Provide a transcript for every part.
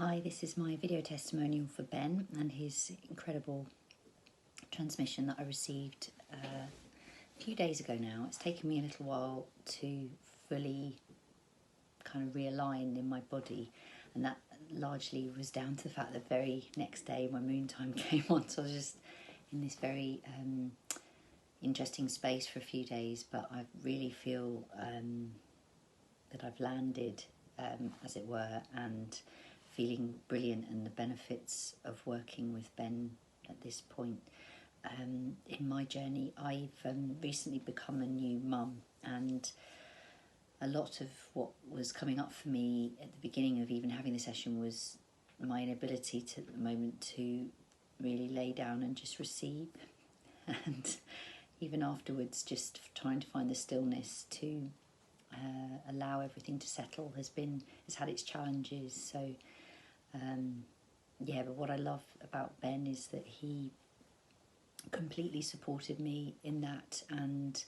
Hi, this is my video testimonial for Ben and his incredible transmission that I received a few days ago now. It's taken me a little while to fully kind of realign in my body, and that largely was down to the fact that the very next day my moon time came on, so I was just in this very interesting space for a few days, but I really feel that I've landed, as it were, and feeling brilliant, and the benefits of working with Ben at this point. In my journey, I've recently become a new mum, and a lot of what was coming up for me at the beginning of even having the session was my inability to, at the moment, to really lay down and just receive. And even afterwards, just trying to find the stillness to allow everything to settle has had its challenges. So but what I love about Ben is that he completely supported me in that, and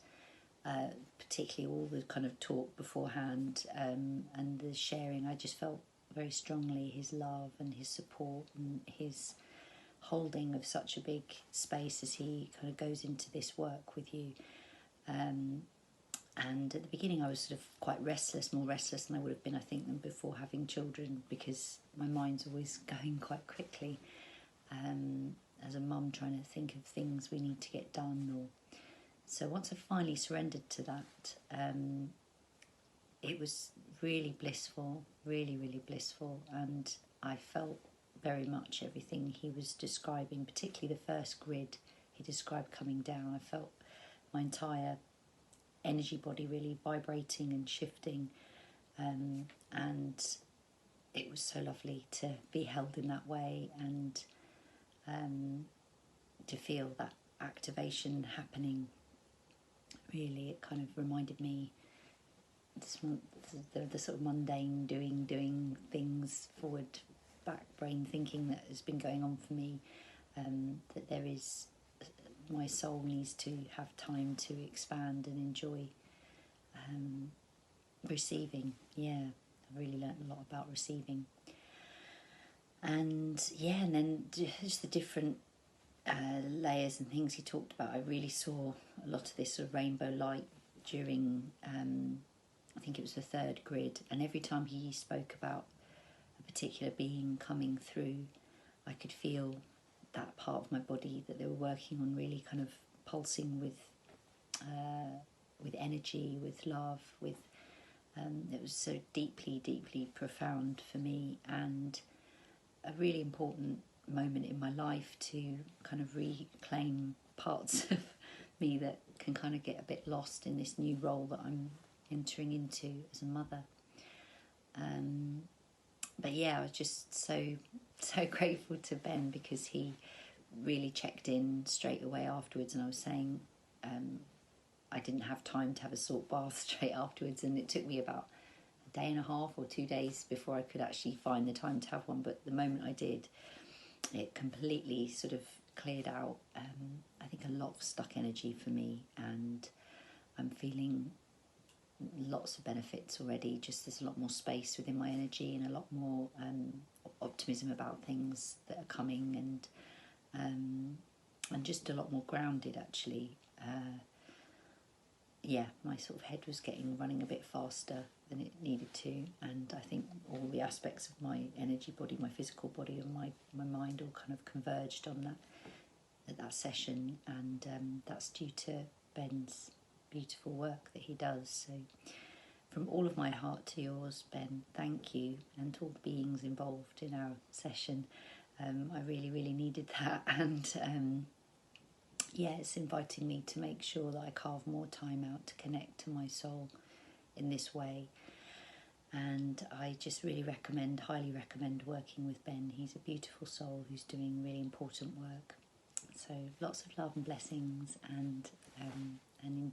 particularly all the kind of talk beforehand and the sharing. I just felt very strongly his love and his support and his holding of such a big space as he kind of goes into this work with you. And at the beginning I was sort of quite restless, more restless than I would have been, I think, than before having children, because my mind's always going quite quickly. As a mum, trying to think of things we need to get done. So once I finally surrendered to that, it was really blissful, really, really blissful. And I felt very much everything he was describing, particularly the first grid he described coming down. I felt my entire energy body really vibrating and shifting, and it was so lovely to be held in that way, and to feel that activation happening. Really, it kind of reminded me the sort of mundane doing things, forward back brain thinking that has been going on for me, that there is, my soul needs to have time to expand and enjoy receiving. I really learnt a lot about receiving, and then just the different layers and things he talked about. I really saw a lot of this sort of rainbow light during I think it was the third grid, and every time he spoke about a particular being coming through, I could feel that part of my body that they were working on really kind of pulsing with energy, with love, with it was so deeply profound for me, and a really important moment in my life to kind of reclaim parts of me that can kind of get a bit lost in this new role that I'm entering into as a mother. I was just so grateful to Ben, because he really checked in straight away afterwards, and I was saying I didn't have time to have a salt bath straight afterwards, and it took me about a day and a half or 2 days before I could actually find the time to have one. But the moment I did, it completely sort of cleared out I think a lot of stuck energy for me, and I'm feeling lots of benefits already. Just there's a lot more space within my energy, and a lot more optimism about things that are coming, and just a lot more grounded, actually. My sort of head was running a bit faster than it needed to, and I think all the aspects of my energy body, my physical body, and my mind all kind of converged on that at that session, and that's due to Ben's beautiful work that he does. So from all of my heart to yours, Ben, thank you, and to all the beings involved in our session. I really needed that, and it's inviting me to make sure that I carve more time out to connect to my soul in this way. And I just really highly recommend working with Ben. He's a beautiful soul who's doing really important work. So lots of love and blessings, and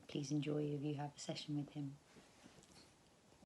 please enjoy if you have a session with him.